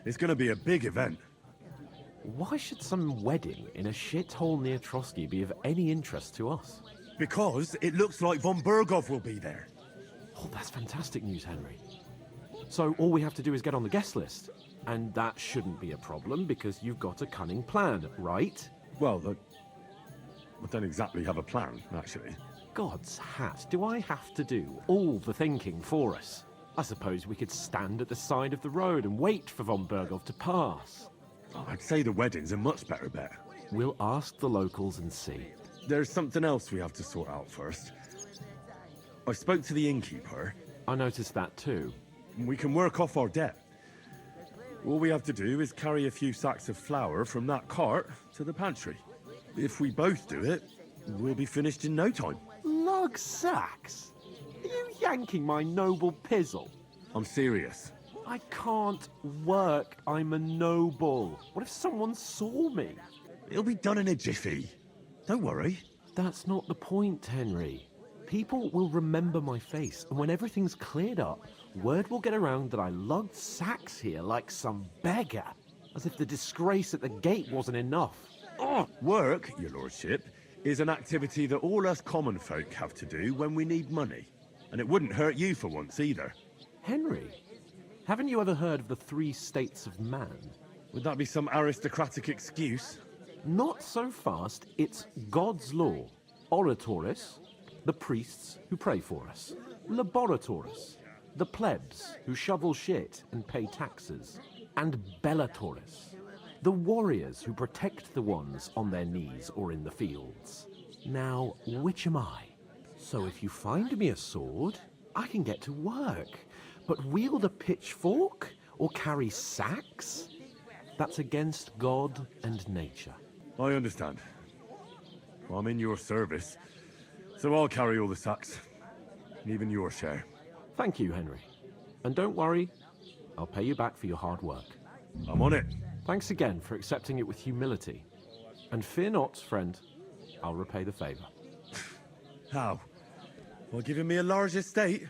It's going to be a big event. Why should some wedding in a shithole near Trotsky be of any interest to us? Because it looks like von Bergov will be there. Oh, that's fantastic news, Henry. So all we have to do is get on the guest list. And that shouldn't be a problem because you've got a cunning plan, right? Well, I don't exactly have a plan, actually. God's hat, do I have to do all the thinking for us? I suppose we could stand at the side of the road and wait for von Bergov to pass. I'd say the wedding's a much better bet. We'll ask the locals and see. There's something else we have to sort out first. I spoke to the innkeeper. I noticed that too. We can work off our debt. All we have to do is carry a few sacks of flour from that cart to the pantry. If we both do it, we'll be finished in no time. Lug sacks? Are you yanking my noble pizzle? I'm serious. I can't work. I'm a noble. What if someone saw me? It'll be done in a jiffy. Don't worry. That's not the point, Henry. People will remember my face, and when everything's cleared up, word will get around that I lugged sacks here like some beggar. As if the disgrace at the gate wasn't enough. Oh, work, your lordship, is an activity that all us common folk have to do when we need money. And it wouldn't hurt you for once either. Henry, haven't you ever heard of the 3 states of man? Would that be some aristocratic excuse? Not so fast. It's God's law. Oratoris, the priests who pray for us. Laboratoris, the plebs who shovel shit and pay taxes. And Bellatoris, the warriors who protect the ones on their knees or in the fields. Now, which am I? So if you find me a sword, I can get to work. But wield a pitchfork or carry sacks? That's against God and nature. I understand. I'm in your service, so I'll carry all the sacks. Even your share. Thank you, Henry. And don't worry, I'll pay you back for your hard work. I'm on it. Thanks again for accepting it with humility. And fear not, friend, I'll repay the favor. How? By giving me a large estate?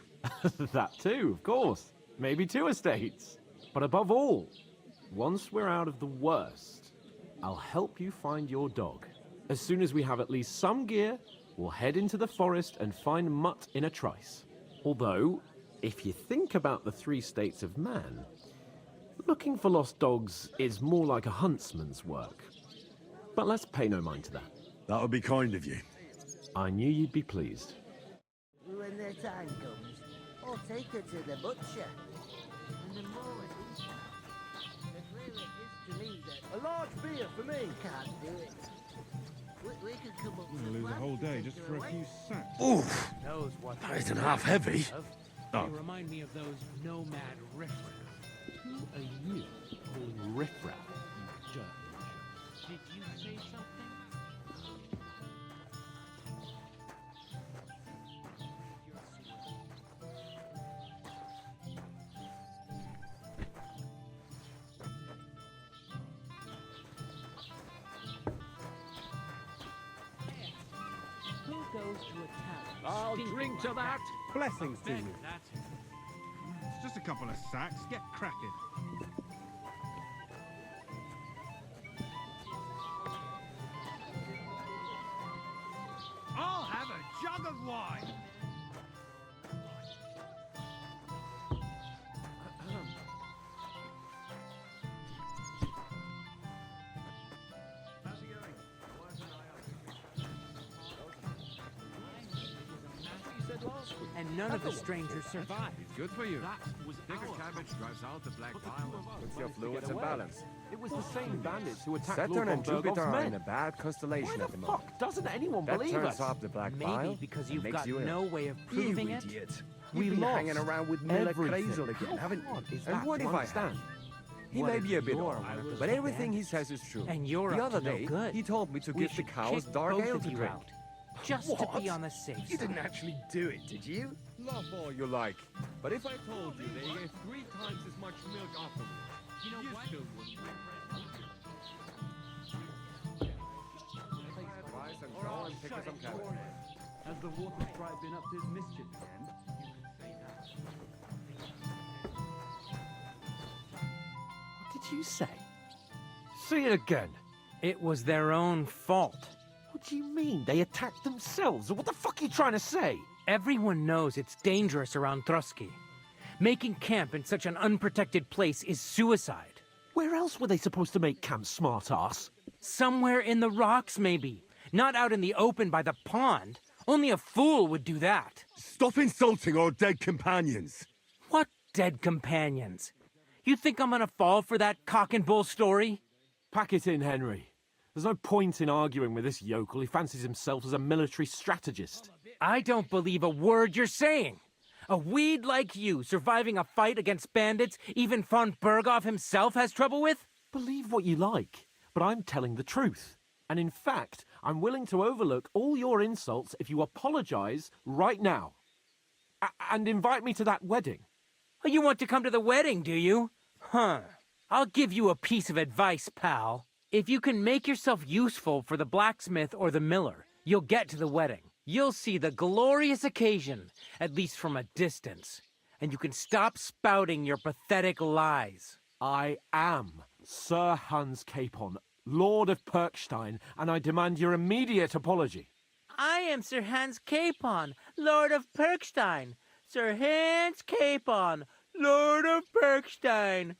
That too, of course. Maybe 2 estates. But above all, once we're out of the worst, I'll help you find your dog. As soon as we have at least some gear, we'll head into the forest and find Mutt in a trice. Although, if you think about the 3 states of man, looking for lost dogs is more like a huntsman's work. But let's pay no mind to that. That would be kind of you. I knew you'd be pleased. When their time comes, I'll take her to the butcher. And the more it is, the clearer it is to me that... A large beer for me. Can't do it. We could come up I'm gonna lose a whole day just for a few sacks. Oof! That isn't half heavy. They remind me of those nomad riffraff. Who are you calling riffraff, you jerk? Did you say something? Who goes to a town? I'll drink to that. Blessings to you. That's it. It's just a couple of sacks. Get cracking. I'll have a jug of wine. How's it going? My wife and I are. You said last week. And none of the strangers survived. Good for you. That was Thicker our cabbage fault. drives out the black But the bile. two of us Puts your managed to fluids get in away. balance. It was the same bandits who attacked Saturn Lord and von Bergov's Jupiter are in men. a bad constellation Why at the the moment. fuck doesn't anyone That believe turns us? off the black bile. Maybe because and you've makes got you no ill. way of You proving it. idiot. We You've been lost hanging around with Miller everything. Crazel again, How haven't hard is you? that And what to if I understand? have? He What may if be a bit you're old, one of the but everything he bandits? says is true. And you're the up other to no day, good. he told me to We give the should cows kick dark both ale of to you drink. out, just to be on the safe You side. didn't actually do it, did you? Laugh all you like. But if I told you they gave 3 times as much milk afterwards, You know what? still wouldn't rise and go and pick us some cabbage. Has the water sprite been up to his mischief again? What did you say? Say it again. It was their own fault. What do you mean? They attacked themselves? What the fuck are you trying to say? Everyone knows it's dangerous around Trotsky. Making camp in such an unprotected place is suicide. Where else were they supposed to make camp, smart-ass? Somewhere in the rocks, maybe. Not out in the open by the pond. Only a fool would do that. Stop insulting our dead companions. What dead companions? You think I'm gonna fall for that cock and bull story? Pack it in, Henry. There's no point in arguing with this yokel. He fancies himself as a military strategist. I don't believe a word you're saying. A weed like you surviving a fight against bandits even von Berghoff himself has trouble with? Believe what you like, but I'm telling the truth. And in fact, I'm willing to overlook all your insults if you apologize right now. And invite me to that wedding. Oh, you want to come to the wedding, do you? Huh. I'll give you a piece of advice, pal. If you can make yourself useful for the blacksmith or the miller, you'll get to the wedding. You'll see the glorious occasion, at least from a distance. And you can stop spouting your pathetic lies. I am Sir Hans Capon, Lord of Perkstein, and I demand your immediate apology. I am Sir Hans Capon, Lord of Perkstein. Sir Hans Capon, Lord of Perkstein.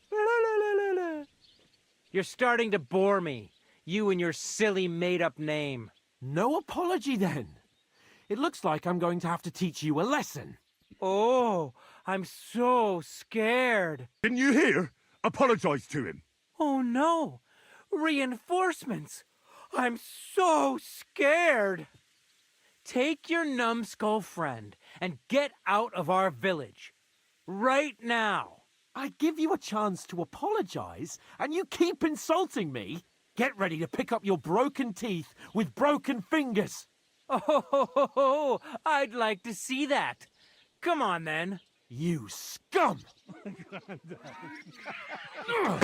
You're starting to bore me. You and your silly made-up name. No apology, then. It looks like I'm going to have to teach you a lesson. Oh, I'm so scared. Didn't you hear? Apologize to him. Oh no! Reinforcements! I'm so scared! Take your numbskull friend and get out of our village. Right now! I give you a chance to apologize, and you keep insulting me? Get ready to pick up your broken teeth with broken fingers. Oh, I'd like to see that. Come on, then. You scum! You're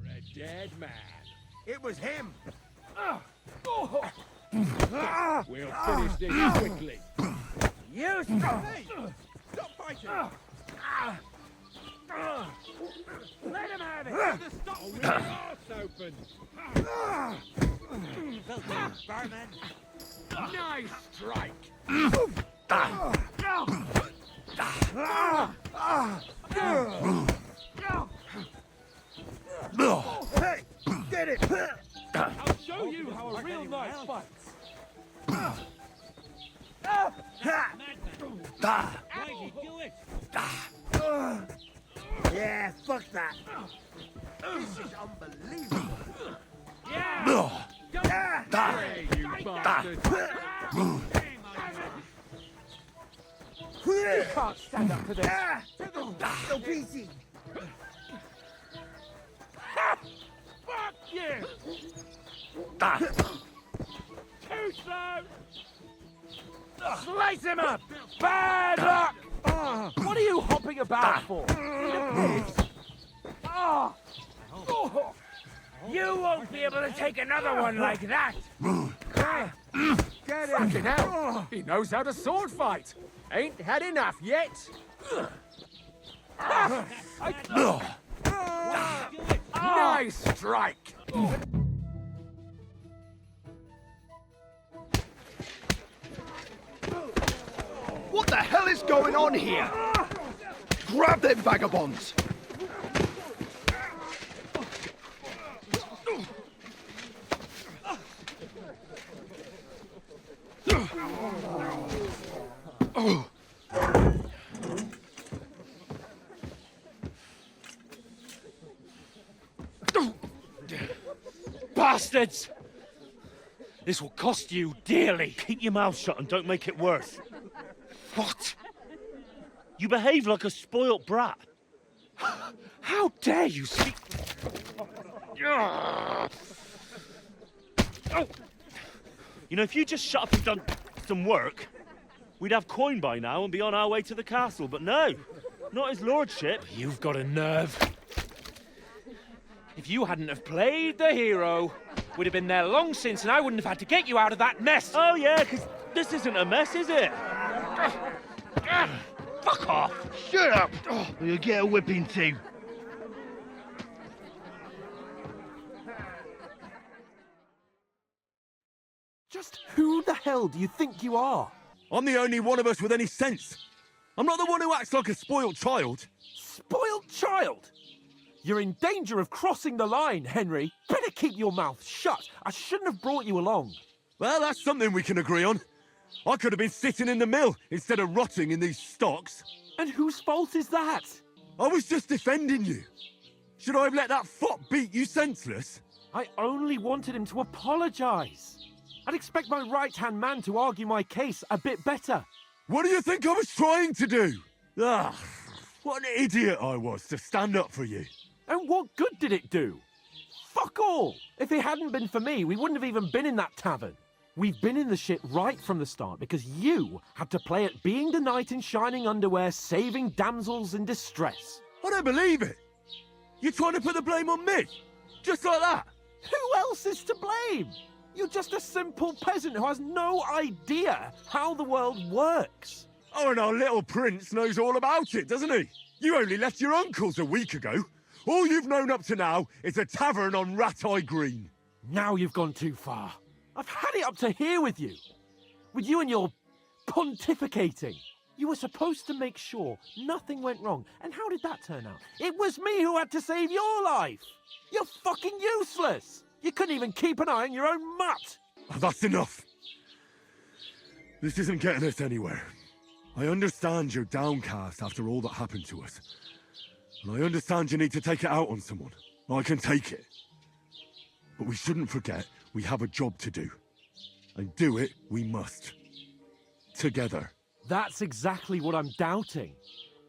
a dead man. It was him. We'll finish this quickly. You stop! Hey, stop fighting! Let him have it! Oh, with your arse open. Nice strike. Hey, get it! I'll show you how a real knife fights. Why'd you do it? Yeah, fuck that. This is unbelievable. Hey, you bastard. You can't stand up to this. So PC. Fuck you! Too slow! Slice him up! Bad luck! What are you hopping about for? You won't be able to take another one like that. Get Fucking hell. He knows how to sword fight. Ain't had enough yet. Nice strike. What the hell is going on here? Grab them vagabonds! bastards! This will cost you dearly. Keep your mouth shut and don't make it worse. What? You behave like a spoilt brat. How dare you speak... You know, if you just shut up and done some work, we'd have coin by now and be on our way to the castle. But no, not his lordship. You've got a nerve. If you hadn't have played the hero, we'd have been there long since and I wouldn't have had to get you out of that mess. Oh, yeah, because this isn't a mess, is it? Fuck off. Shut up, or you'll get a whipping too. Just who the hell do you think you are? I'm the only one of us with any sense. I'm not the one who acts like a spoiled child. Spoiled child? You're in danger of crossing the line, Henry. Better keep your mouth shut. I shouldn't have brought you along. Well, that's something we can agree on. I could have been sitting in the mill instead of rotting in these stocks. And whose fault is that? I was just defending you. Should I have let that fop beat you senseless? I only wanted him to apologise. I'd expect my right-hand man to argue my case a bit better. What do you think I was trying to do? Ah, what an idiot I was to stand up for you. And what good did it do? Fuck all! If it hadn't been for me, we wouldn't have even been in that tavern. We've been in the shit right from the start because you had to play at being the knight in shining underwear, saving damsels in distress. I don't believe it. You're trying to put the blame on me? Just like that? Who else is to blame? You're just a simple peasant who has no idea how the world works. Oh, and our little prince knows all about it, doesn't he? You only left your uncle's a week ago. All you've known up to now is a tavern on Rat-Eye Green. Now you've gone too far. I've had it up to here with you. With you and your pontificating. You were supposed to make sure nothing went wrong. And how did that turn out? It was me who had to save your life. You're fucking useless. You couldn't even keep an eye on your own mutt. Oh, that's enough. This isn't getting us anywhere. I understand you're downcast after all that happened to us. And I understand you need to take it out on someone. I can take it. But we shouldn't forget we have a job to do. And do it we must. Together. That's exactly what I'm doubting.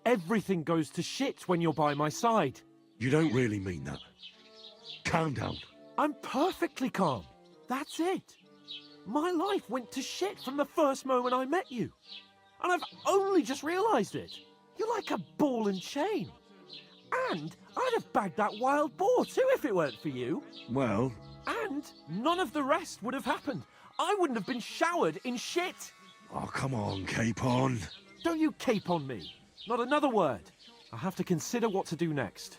Everything goes to shit when you're by my side. You don't really mean that. Calm down. I'm perfectly calm. That's it. My life went to shit from the first moment I met you. And I've only just realised it. You're like a ball and chain. And I'd have bagged that wild boar too if it weren't for you. Well... And none of the rest would have happened. I wouldn't have been showered in shit. Oh, come on, Capon. Don't you cape on me. Not another word. I'll have to consider what to do next.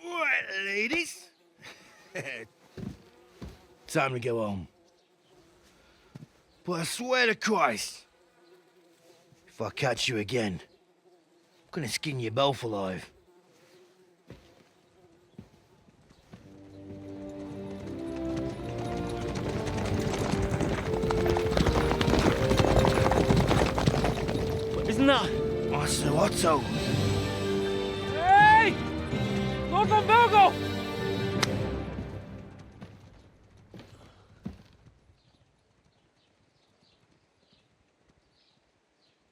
Right, ladies. Time to go home. But I swear to Christ, if I catch you again, I'm gonna skin you both alive. Isn't that... Master Otto? Hey! Lord von Berghoff!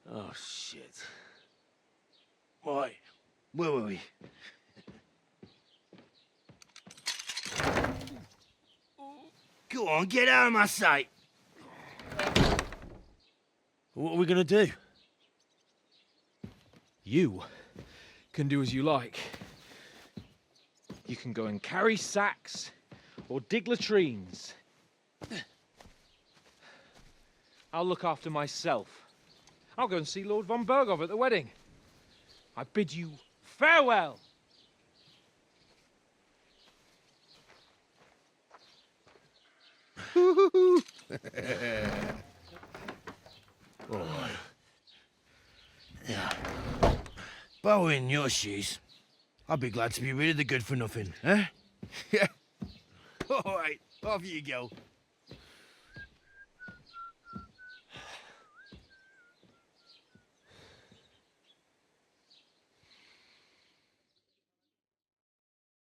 Oh, shit. Right, where were we? Go on, get out of my sight. What are we gonna do? You can do as you like. You can go and carry sacks or dig latrines. I'll look after myself. I'll go and see Lord von Berghoff at the wedding. I bid you farewell. All right. Yeah. If I were in your shoes, I'd be glad to be rid of the good for nothing, eh? Yeah. All right, off you go.